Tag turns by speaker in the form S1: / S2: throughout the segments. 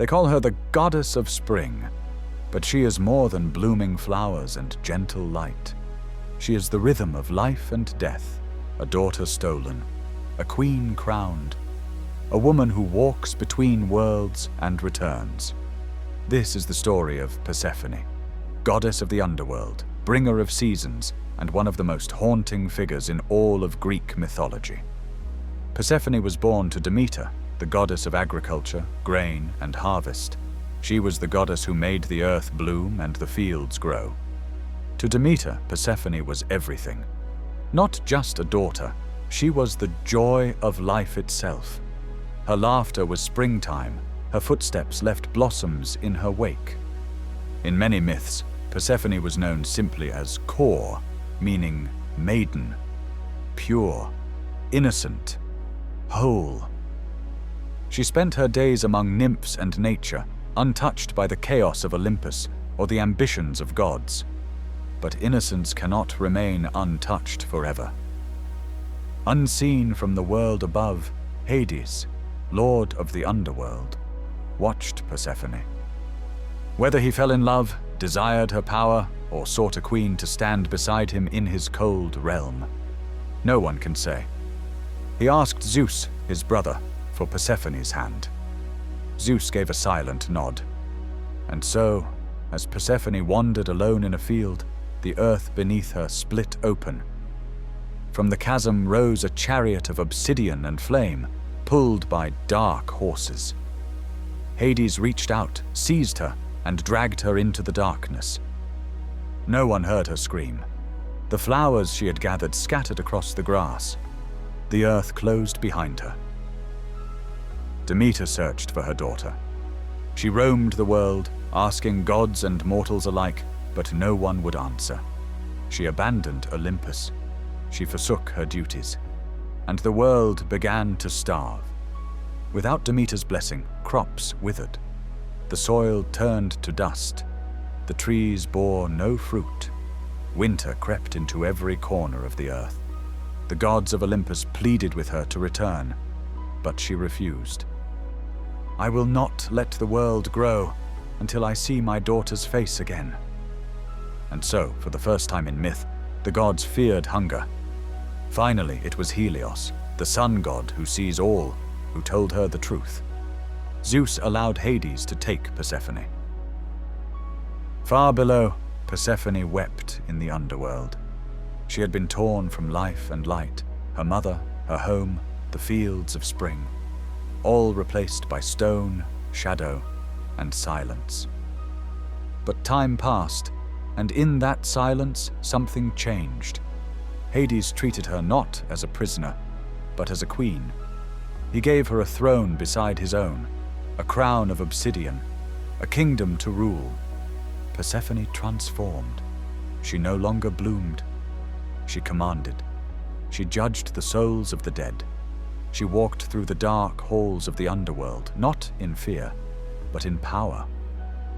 S1: They call her the goddess of spring, but she is more than blooming flowers and gentle light. She is the rhythm of life and death, a daughter stolen, a queen crowned, a woman who walks between worlds and returns. This is the story of Persephone, goddess of the underworld, bringer of seasons, and one of the most haunting figures in all of Greek mythology. Persephone was born to Demeter, the goddess of agriculture, grain, and harvest. She was the goddess who made the earth bloom and the fields grow. To Demeter, Persephone was everything. Not just a daughter, she was the joy of life itself. Her laughter was springtime, her footsteps left blossoms in her wake. In many myths, Persephone was known simply as Kor, meaning maiden, pure, innocent, whole. She spent her days among nymphs and nature, untouched by the chaos of Olympus or the ambitions of gods. But innocence cannot remain untouched forever. Unseen from the world above, Hades, lord of the underworld, watched Persephone. Whether he fell in love, desired her power, or sought a queen to stand beside him in his cold realm, no one can say. He asked Zeus, his brother, for Persephone's hand. Zeus gave a silent nod. And so, as Persephone wandered alone in a field, the earth beneath her split open. From the chasm rose a chariot of obsidian and flame, pulled by dark horses. Hades reached out, seized her, and dragged her into the darkness. No one heard her scream. The flowers she had gathered scattered across the grass. The earth closed behind her. Demeter searched for her daughter. She roamed the world, asking gods and mortals alike, but no one would answer. She abandoned Olympus. She forsook her duties, and the world began to starve. Without Demeter's blessing, crops withered. The soil turned to dust. The trees bore no fruit. Winter crept into every corner of the earth. The gods of Olympus pleaded with her to return, but she refused. "I will not let the world grow until I see my daughter's face again." And so, for the first time in myth, the gods feared hunger. Finally, it was Helios, the sun god who sees all, who told her the truth. Zeus allowed Hades to take Persephone. Far below, Persephone wept in the underworld. She had been torn from life and light, her mother, her home, the fields of spring, all replaced by stone, shadow, and silence. But time passed, and in that silence something changed. Hades treated her not as a prisoner, but as a queen. He gave her a throne beside his own, a crown of obsidian, a kingdom to rule. Persephone transformed. She no longer bloomed. She commanded. She judged the souls of the dead. She walked through the dark halls of the underworld, not in fear, but in power.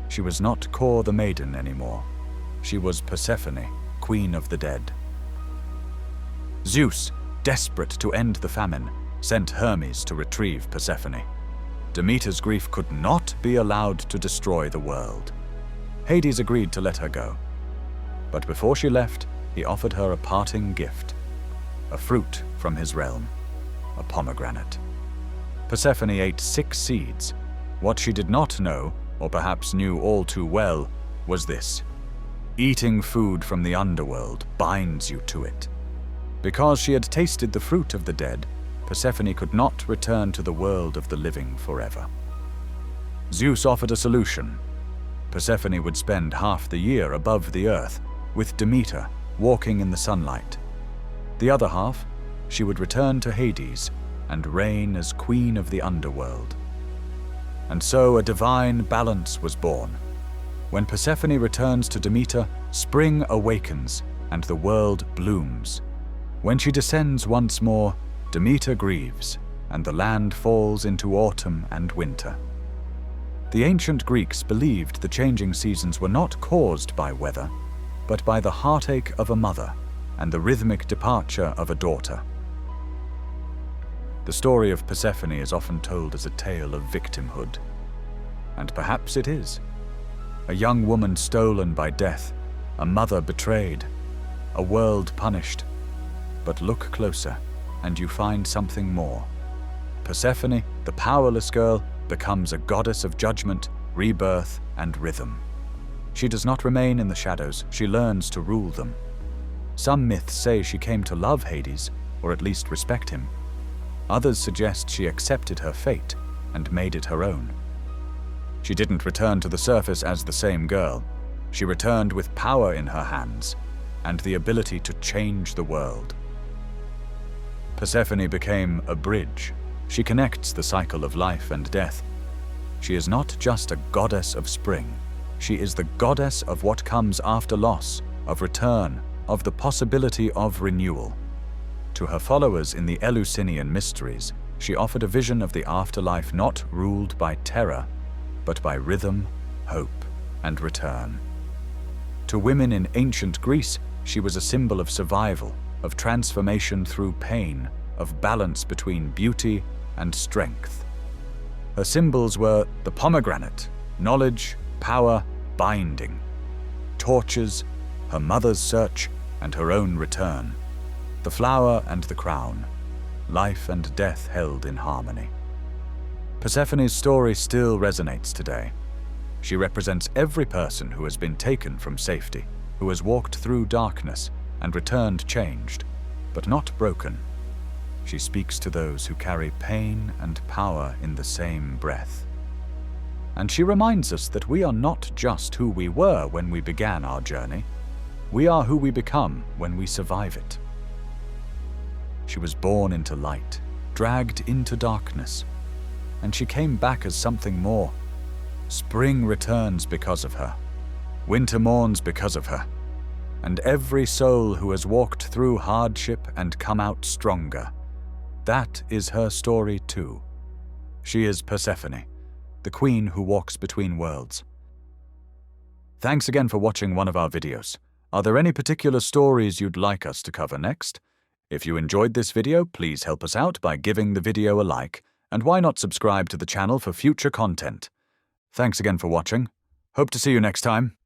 S1: She was not Kor the maiden anymore. She was Persephone, queen of the dead. Zeus, desperate to end the famine, sent Hermes to retrieve Persephone. Demeter's grief could not be allowed to destroy the world. Hades agreed to let her go. But before she left, he offered her a parting gift, a fruit from his realm, a pomegranate. Persephone ate 6 seeds. What she did not know, or perhaps knew all too well, was this: eating food from the underworld binds you to it. Because she had tasted the fruit of the dead, Persephone could not return to the world of the living forever. Zeus offered a solution. Persephone would spend half the year above the earth, with Demeter, walking in the sunlight. The other half, she would return to Hades and reign as queen of the underworld. And so a divine balance was born. When Persephone returns to Demeter, spring awakens and the world blooms. When she descends once more, Demeter grieves, and the land falls into autumn and winter. The ancient Greeks believed the changing seasons were not caused by weather, but by the heartache of a mother and the rhythmic departure of a daughter. The story of Persephone is often told as a tale of victimhood. and perhaps it is. A young woman stolen by death, a mother betrayed, a world punished. But look closer, and you find something more. Persephone, the powerless girl, becomes a goddess of judgment, rebirth, and rhythm. She does not remain in the shadows, she learns to rule them. Some myths say she came to love Hades, or at least respect him. Others suggest she accepted her fate and made it her own. She didn't return to the surface as the same girl. She returned with power in her hands and the ability to change the world. Persephone became a bridge. She connects the cycle of life and death. She is not just a goddess of spring. She is the goddess of what comes after loss, of return, of the possibility of renewal. To her followers in the Eleusinian mysteries, she offered a vision of the afterlife not ruled by terror, but by rhythm, hope, and return. To women in ancient Greece, she was a symbol of survival, of transformation through pain, of balance between beauty and strength. Her symbols were the pomegranate, knowledge, power, binding; torches, her mother's search and her own return; the flower and the crown, life and death held in harmony. Persephone's story still resonates today. She represents every person who has been taken from safety, who has walked through darkness and returned changed, but not broken. She speaks to those who carry pain and power in the same breath. And she reminds us that we are not just who we were when we began our journey. We are who we become when we survive it. She was born into light, dragged into darkness, and she came back as something more. Spring returns because of her. Winter mourns because of her. And every soul who has walked through hardship and come out stronger, that is her story too. She is Persephone, the queen who walks between worlds. Thanks again for watching one of our videos. Are there any particular stories you'd like us to cover next? If you enjoyed this video, please help us out by giving the video a like, and why not subscribe to the channel for future content? Thanks again for watching. Hope to see you next time.